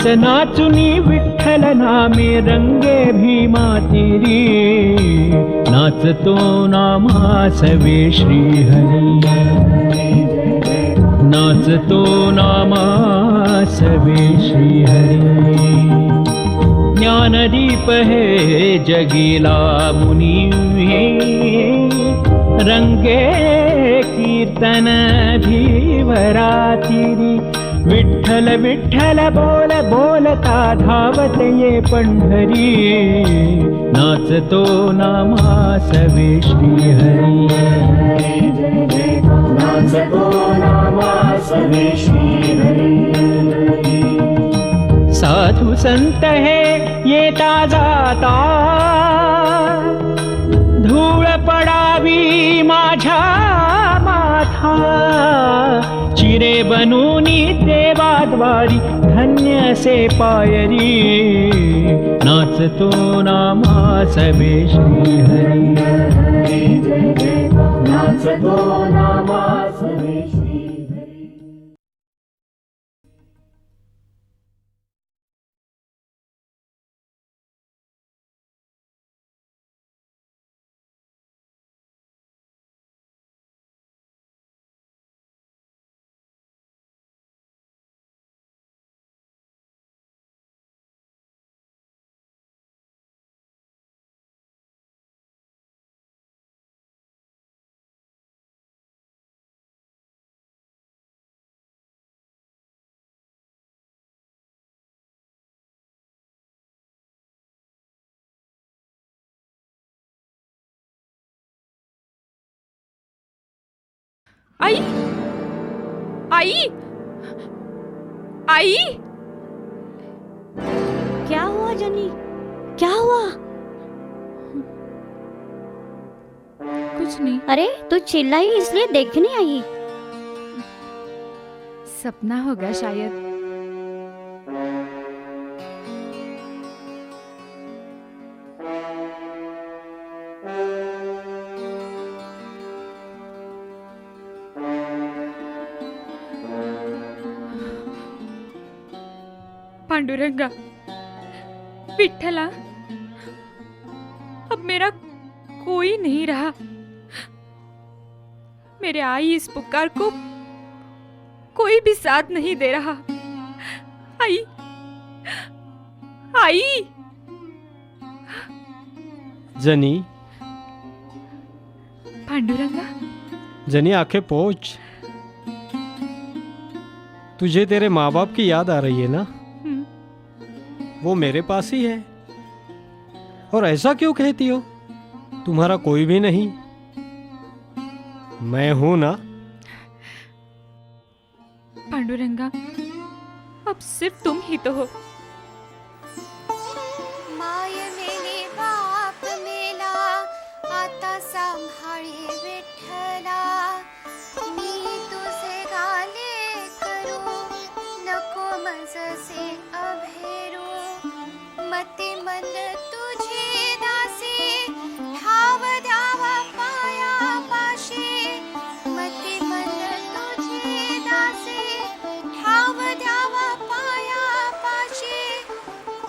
नाच नाचुनी विठ्ठल नामे रंगे भीमा तिरी नाचतो नामासवे श्रीहरी नाचतो नामासवे श्रीहरी ज्ञानदीप हे जगीला मुनी रंगे कीर्तन धीवरातिरी विठ्ठल विठ्ठल बोल बोलता धावत ये पंढरी नाचतो नामासवे श्रीहरी नाचतो नामासवे श्रीहरी साधु संत हे येता जाता धूळ पडावी माझ्या माथा चिरे बनूनी देवाद्वारी धन्य से पायरी नाचतो नामासवे श्रीहरी नाचतो नामासवे श्रीहरी आई आई आई क्या हुआ जनी? क्या हुआ? कुछ नहीं। अरे तू चिल्लाई इसलिए देखने आई? सपना होगा शायद। पांडुरंगा, विठ्ठला, अब मेरा कोई नहीं रहा। मेरे आई इस पुकार को कोई भी साथ नहीं दे रहा। आई, आई। जनी, पांडुरंगा, जनी आंखें पोंछ। तुझे तेरे माँ बाप की याद आ रही है ना? वो मेरे पास ही है। और ऐसा क्यों कहती हो? तुम्हारा कोई भी नहीं, मैं हूं ना। पांडुरंगा, अब सिर्फ तुम ही तो हो। माय मेले बाप मेला आता सांभाळे विठ्ठला मी तुझे गाले करू नको मजसे अभेरू मती मन तुझे दासे ठाव द्यावा पाया पाशे मती मन तुझे दासे ठाव द्यावा पाया पाशे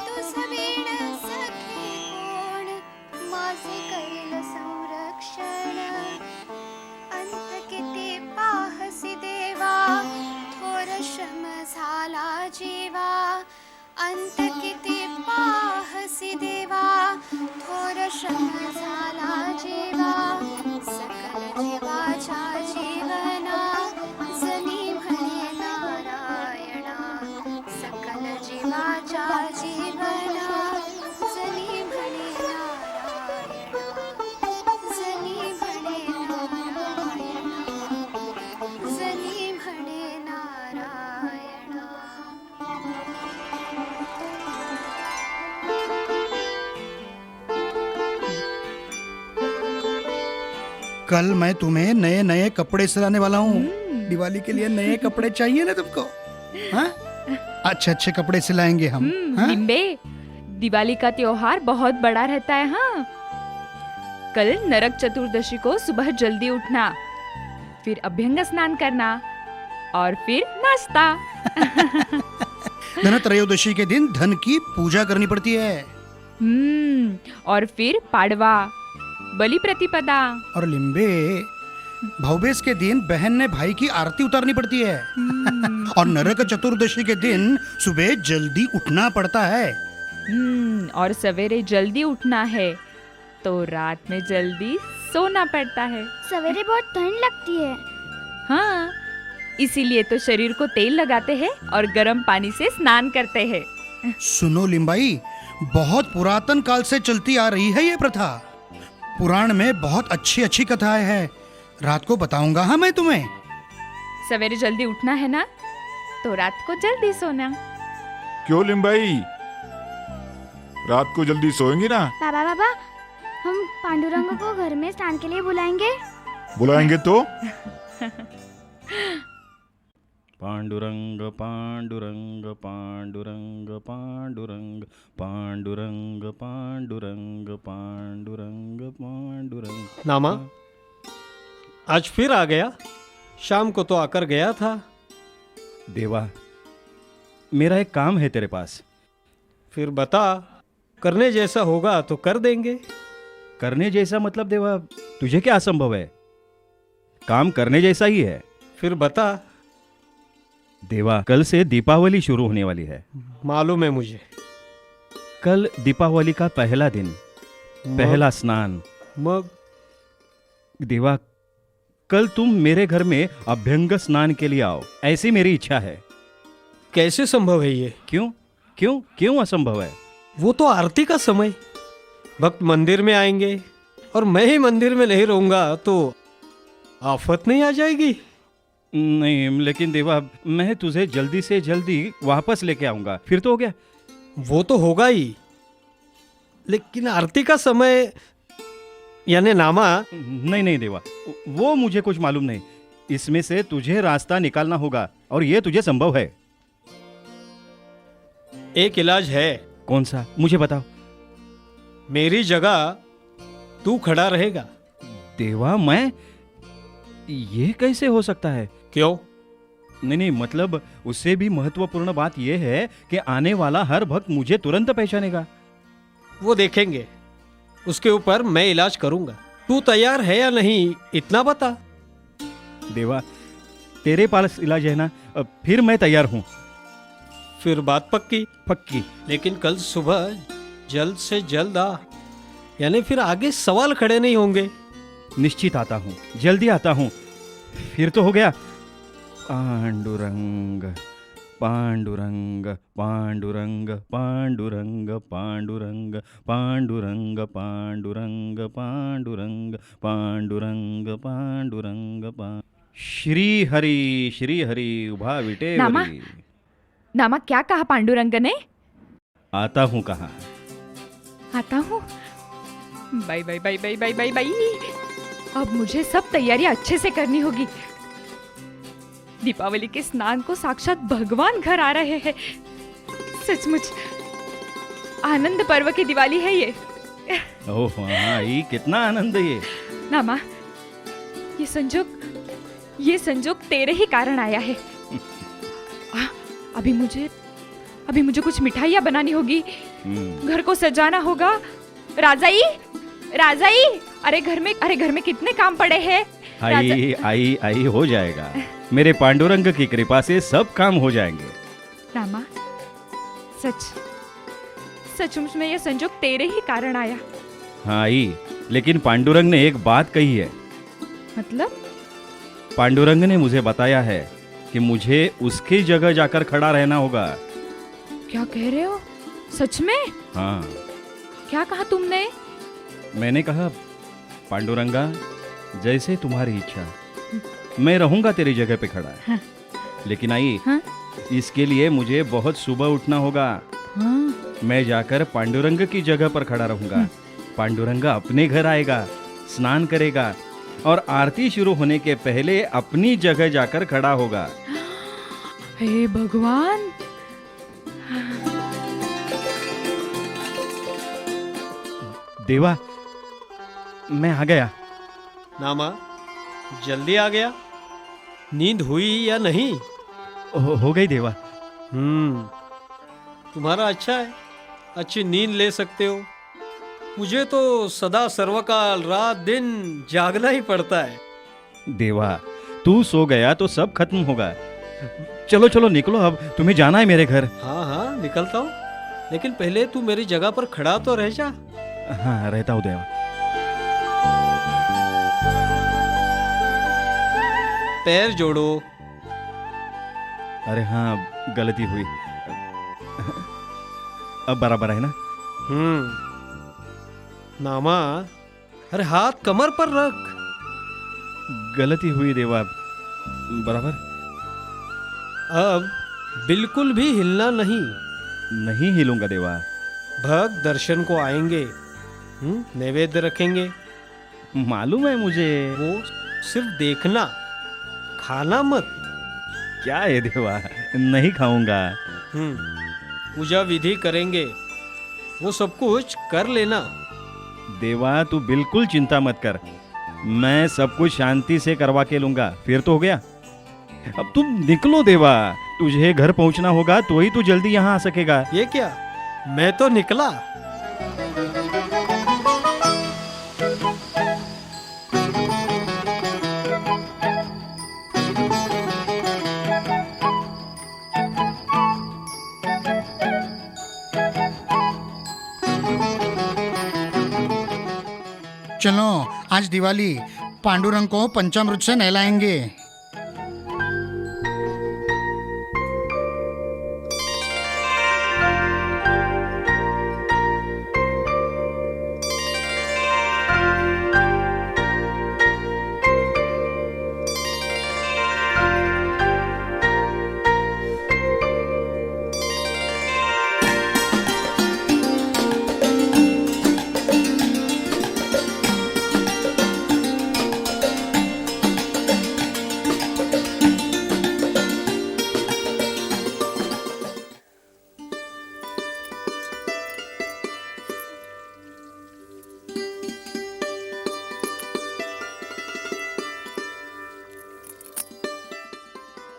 तुझ वीण सखे कोण माझे कैल संरक्षण अंत किती पाहसी देवा थोर श्रम झाला जीवा अंत किती पाहसी देवा थोर श्रम झाला जीवा सकल जीवाच्या जीवना जनी म्हणे नारायणा सकल जीवाच्या जीवना जनी म्हणे नारायणा जनी म्हणे नारायणा जनी म्हणे नारायणा कल मैं तुम्हें नए नए कपड़े सिलाने वाला हूँ। दिवाली के लिए नए कपड़े चाहिए ना तुमको? हाँ? अच्छे अच्छे कपड़े सिलाएंगे हम। हाँ? बिम्बे, दिवाली का त्योहार बहुत बड़ा रहता है। हाँ, कल नरक चतुर्दशी को सुबह जल्दी उठना, फिर अभ्यंग स्नान करना और फिर नाश्ता। धनत्रयोदशी के दिन धन की पूजा करनी पड़ती है। और फिर पाड़वा, बलि प्रतिपदा। और लिम्बे, भाऊबेज के दिन बहन ने भाई की आरती उतारनी पड़ती है। और नरक चतुर्दशी के दिन सुबह जल्दी उठना पड़ता है। और सवेरे जल्दी उठना है तो रात में जल्दी सोना पड़ता है। सवेरे बहुत ठंड लगती है। हाँ, इसीलिए तो शरीर को तेल लगाते हैं और गर्म पानी से स्नान करते हैं। सुनो लिम्बाई, बहुत पुरातन काल से चलती आ रही है ये प्रथा। पुराण में बहुत अच्छी अच्छी कथाएं हैं, रात को बताऊंगा हाँ मैं तुम्हें। सवेरे जल्दी उठना है ना, तो रात को जल्दी सोना। क्यों लिम्बाई, रात को जल्दी सोएंगी ना? बाबा बाबा, हम पांडुरंग को घर में स्नान के लिए बुलाएंगे। बुलाएंगे तो? पांडुरंग पांडुरंग पांडुरंग पांडुरंग पांडुरंग पांडुरंग पांडुरंग पांडुरंग। नामा, आज फिर आ गया? शाम को तो आकर गया था। देवा, मेरा एक काम है तेरे पास। फिर बता, करने जैसा होगा तो कर देंगे। करने जैसा मतलब देवा, तुझे क्या असंभव है? काम करने जैसा ही है। फिर बता। देवा, कल से दीपावली शुरू होने वाली है। मालूम है मुझे। कल दीपावली का पहला दिन, पहला स्नान। मग देवा, कल तुम मेरे घर में अभ्यंग स्नान के लिए आओ, ऐसी मेरी इच्छा है। कैसे संभव है ये? क्यों क्यों क्यों असंभव है? वो तो आरती का समय, भक्त मंदिर में आएंगे और मैं ही मंदिर में नहीं रहूंगा तो आफत नहीं आ जाएगी? नहीं, लेकिन देवा, मैं तुझे जल्दी से जल्दी वापस लेके आऊंगा, फिर तो हो गया। वो तो होगा ही, लेकिन आरती का समय यानी नामा। नहीं नहीं देवा, वो मुझे कुछ मालूम नहीं। इसमें से तुझे रास्ता निकालना होगा और ये तुझे संभव है। एक इलाज है। कौन सा, मुझे बताओ। मेरी जगह तू खड़ा रहेगा। देवा, मैं? ये कैसे हो सकता है? क्यों? नहीं नहीं, मतलब उससे भी महत्वपूर्ण बात यह है कि आने वाला हर भक्त मुझे तुरंत पहचानेगा। वो देखेंगे, उसके ऊपर मैं इलाज करूंगा। तू तैयार है या नहीं, इतना बता। देवा, तेरे पास इलाज है ना? फिर मैं तैयार हूँ। फिर बात पक्की? पक्की। लेकिन कल सुबह जल्द से जल्द आ, यानी फिर आगे सवाल खड़े नहीं होंगे। निश्चित आता हूँ, जल्दी आता हूँ। फिर तो हो गया। पांडुरंग पांडुरंग पांडुरंग पांडुरंग पांडुरंग पांडुरंग पांडुरंग पांडुरंग पांडुरंग पांडुरंग श्री हरि उभा विटे। नामा, क्या कहा पांडुरंग ने? आता हूँ कहा। आता हूँ। By by by by by by by. अब मुझे सब तैयारियां अच्छे से करनी होगी। दीपावली के स्नान को साक्षात भगवान घर आ रहे हैं। सचमुच आनंद पर्व की दिवाली है ये। ओह हाँ, ये कितना आनंद है ये। नामा, ये संजोग तेरे ही कारण आया है। अभी मुझे कुछ मिठाइयाँ बनानी होगी, घर को सजाना होगा। राजाई, अरे घर में कितने काम पड़े हैं। आई हो जाएगा। मेरे पांडुरंग की कृपा से सब काम हो जाएंगे। रामा, सचमुच में ये संजोग तेरे ही कारण आया। हाँ आई, लेकिन पांडुरंग ने एक बात कही है। मतलब? पांडुरंग ने मुझे बताया है कि मुझे उसकी जगह जाकर खड़ा रहना होगा। क्या कह रहे हो? सच में? हाँ। क्या कहा तुमने? मैंने कहा, पांडुरंगा, जैसे तुम्हारी इच्छा, मैं रहूंगा तेरी जगह पे खड़ा। हाँ। लेकिन आई, हाँ? इसके लिए मुझे बहुत सुबह उठना होगा। हाँ। मैं जाकर पांडुरंग की जगह पर खड़ा रहूंगा। पांडुरंगा अपने घर आएगा, स्नान करेगा और आरती शुरू होने के पहले अपनी जगह जाकर खड़ा होगा। हे भगवान! देवा, मैं आ गया। नामा, जल्दी आ गया। नींद हुई या नहीं? हो गई देवा। तुम्हारा अच्छा है, अच्छी नींद ले सकते हो। मुझे तो सदा सर्वकाल रात दिन जागना ही पड़ता है। देवा, तू सो गया तो सब खत्म होगा। चलो चलो निकलो, अब तुम्हें जाना है मेरे घर। हाँ हाँ निकलता हूँ, लेकिन पहले तू मेरी जगह पर खड़ा तो रह जा। हाँ रहता हूँ देवा। पैर जोड़ो। अरे हाँ, गलती हुई। अब बराबर है ना? नामा, अरे हाथ कमर पर रख। गलती हुई देवा, बराबर। अब बिल्कुल भी हिलना नहीं। नहीं हिलूंगा देवा। भक्त दर्शन को आएंगे, नैवेद्य रखेंगे। मालूम है मुझे। वो सिर्फ देखना, खाना मत। क्या है देवा, नहीं खाऊंगा। पूजा विधि करेंगे, वो सब कुछ कर लेना। देवा तू बिल्कुल चिंता मत कर, मैं सब कुछ शांति से करवा के लूंगा। फिर तो हो गया। अब तुम निकलो देवा, तुझे घर पहुंचना होगा तो ही तू जल्दी यहाँ आ सकेगा। ये क्या, मैं तो निकला। चलो आज दिवाली, पांडुरंग को पंचामृत से नहलाएंगे।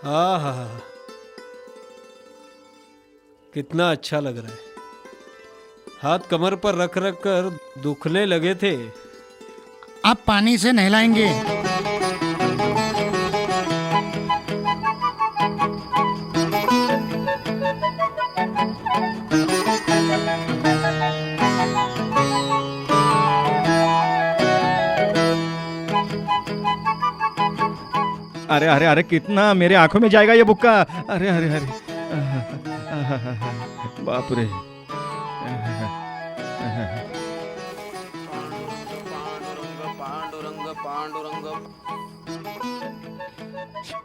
आहा, कितना अच्छा लग रहा है। हाथ कमर पर रख रख कर दुखने लगे थे। अब पानी से नहलाएंगे। अरे अरे अरे, कितना मेरे आंखों में जाएगा ये बुक्का। अरे अरे अरे, बाप रे।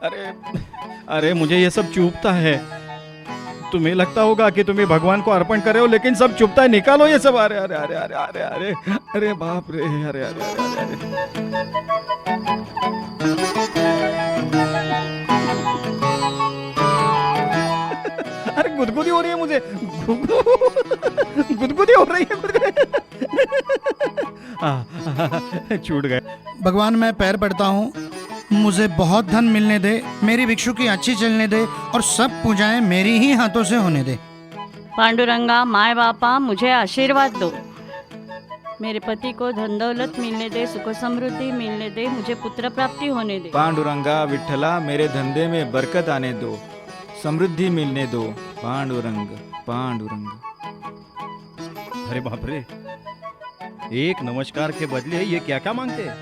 अरे अरे, मुझे ये सब चुभता है। तुम्हें लगता होगा कि तुम्हें भगवान को अर्पण कर रहे हो, लेकिन सब चुभता है। निकालो ये सब। अरे अरे अरे अरे अरे अरे अरे, बाप रे। अरे अरे अरे अरे, अरे गुदगुदी हो रही है मुझे। गुदगुदी हो रही है। छूट गए। भगवान मैं पैर पड़ता हूँ, मुझे बहुत धन मिलने दे, मेरी भिक्षु की अच्छी चलने दे और सब पूजाएं मेरी ही हाथों से होने दे। पांडुरंगा माए बापा, मुझे आशीर्वाद दो। मेरे पति को धन दौलत मिलने दे, सुख समृद्धि मिलने दे, मुझे पुत्र प्राप्ति होने दे। पांडुरंगा विठ्ठला, मेरे धंधे में बरकत आने दो, समृद्धि मिलने दो। पांडुरंग पांडुरंग। अरे बाप रे, एक नमस्कार के बदले ये क्या क्या मांगते हैं?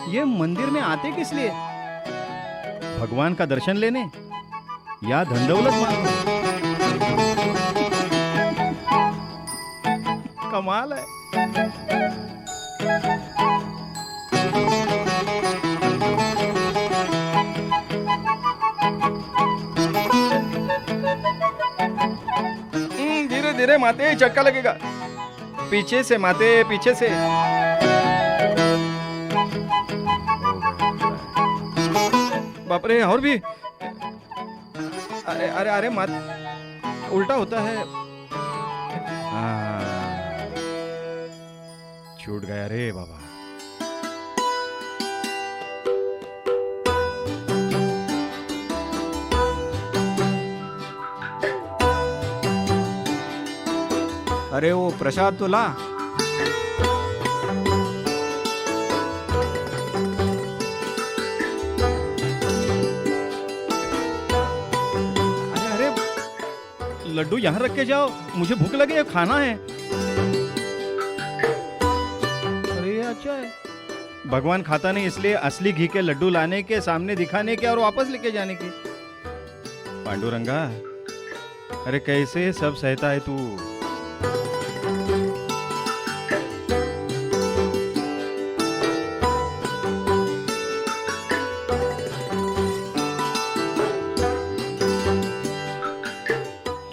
ये मंदिर में आते किस लिए? भगवान का दर्शन लेने या धन दौलत मांगने? कमाल है। धीरे धीरे माते, चक्का लगेगा। पीछे से माते, पीछे से। बाप रे, और भी। अरे अरे अरे, मात उल्टा होता है। छूट गया रे बाबा। अरे वो प्रसाद तो ला। अरे अरे लड्डू यहाँ रख के जाओ, मुझे भूख लगी है, खाना है। अरे ये अच्छा है, भगवान खाता नहीं इसलिए असली घी के लड्डू लाने के, सामने दिखाने के और वापस लेके जाने की। पांडुरंगा, अरे कैसे सब सहता है तू।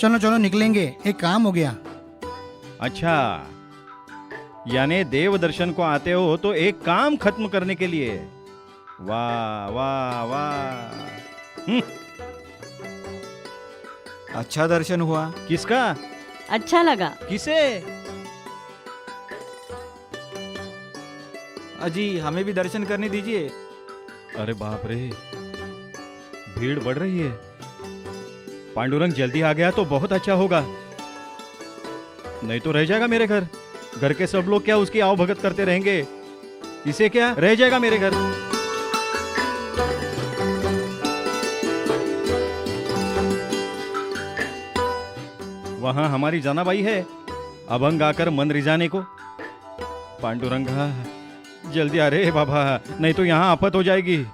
चलो चलो निकलेंगे, एक काम हो गया। अच्छा, यानी देव दर्शन को आते हो तो एक काम खत्म करने के लिए। वाह वाह वाह। अच्छा दर्शन हुआ। किसका? अच्छा लगा। किसे? अजी हमें भी दर्शन करने दीजिए। अरे बाप रे, भीड़ बढ़ रही है। पांडुरंग जल्दी आ गया तो बहुत अच्छा होगा, नहीं तो रह जाएगा मेरे घर। घर के सब लोग क्या उसकी आओ भगत करते रहेंगे, इसे क्या रह जाएगा मेरे घर। वहां हमारी जनाबाई है, अभंग आकर मन रिझाने को। पांडुरंगा जल्दी आ रे बाबा, नहीं तो यहाँ आफत हो जाएगी।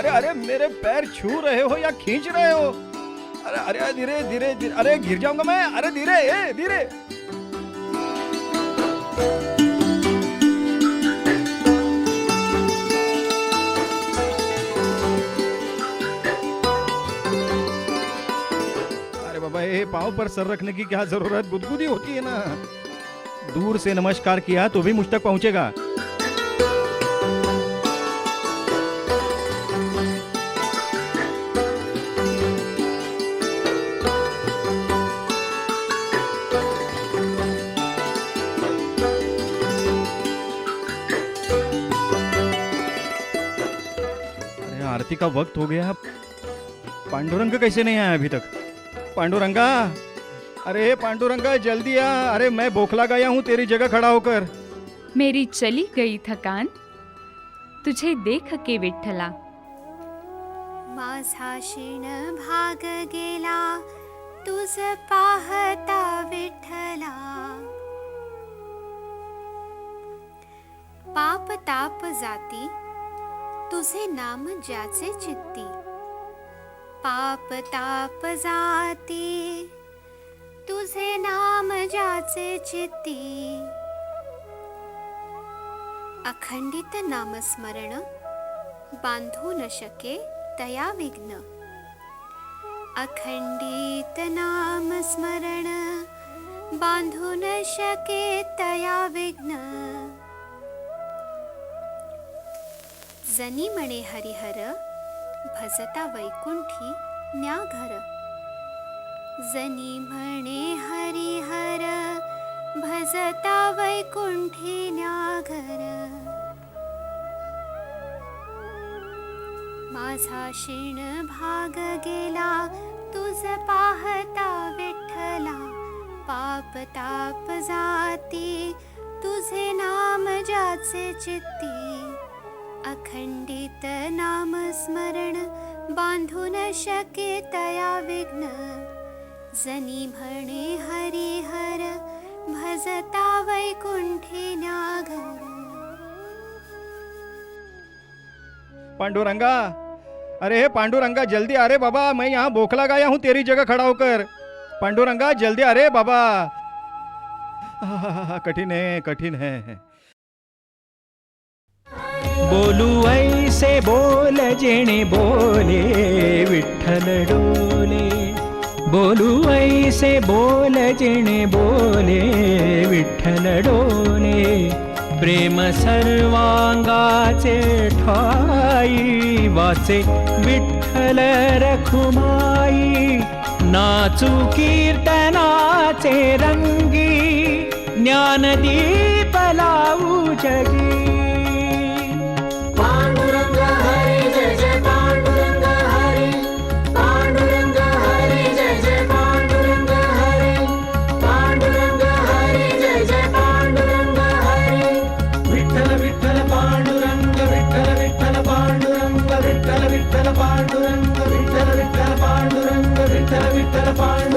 अरे मेरे पैर छू रहे हो या खींच रहे हो? अरे अरे धीरे धीरे धीरे, अरे गिर जाऊंगा मैं। अरे धीरे धीरे। अरे बाबा, ये पाँव पर सर रखने की क्या जरूरत, गुदगुदी होती है ना। दूर से नमस्कार किया तो भी मुझ तक पहुंचेगा। आरती का वक्त हो गया, पांडुरंग कैसे नहीं आया अभी तक? पांडुरंगा, अरे पांडुरंगा जल्दी आ। अरे मैं बौखला गया हूँ तेरी जगह खड़ा होकर। मेरी चली गई थकान तुझे देख के विठ्ठला। माझा क्षीण भाग गेला तुझ पाहता विठ्ठला। पाप ताप जाती तुझे नाम ज्याचे चित्ती। पाप ताप जाती तुझे नाम ज्याचे चित्ती। अखंडित नामस्मरण बांधू न शके तया विघ्न। अखंडित नामस्मरण बांधू न शके तया विघ्न। जनी म्हणे हरिहर भजता वैकुंठी न्या घर। जनी म्हणे हरिहर भजता वैकुंठी न्या घर। माझा क्षीण भाग गेला तुझ पाहता विठ्ठला। पाप ताप जाती तुझे नाम ज्याचे चित्ती। अखंडित नाम स्मरण बांधू न शके तया विघ्न। जनी म्हणे हरिहर भजता वैकुंठी न्या घर। पांडुरंगा, अरे पांडुरंगा जल्दी आ रे बाबा, मैं यहाँ बौखला गया हूँ तेरी जगह खड़ा होकर। पांडुरंगा जल्दी आ रे बाबा। कठिन है, कठिन है। बोलू ऐसे बोल जेणे बोले विठ्ठल डोले। बोलू ऐसे बोल जेणे बोले विठ्ठल डोले। प्रेम सर्वांगाचे ठाई वाचे विठ्ठल रखुमाई। नाचू कीर्तनाचे रंगी ज्ञानदीप जगी पांडुरंग हरी जय जय पांडुरंग हरी पांडुरंग हरी जय जय पांडुरंग हरी पांडुरंग हरी जय जय पांडुरंग हरी विठ्ठल विठ्ठल पांडुरंग विठ्ठल विठ्ठल पांडुरंग विठ्ठल विठ्ठल पांडुरंग विठ्ठल विठ्ठल पांडुरंग विठ्ठल विठ्ठल पांडुरंग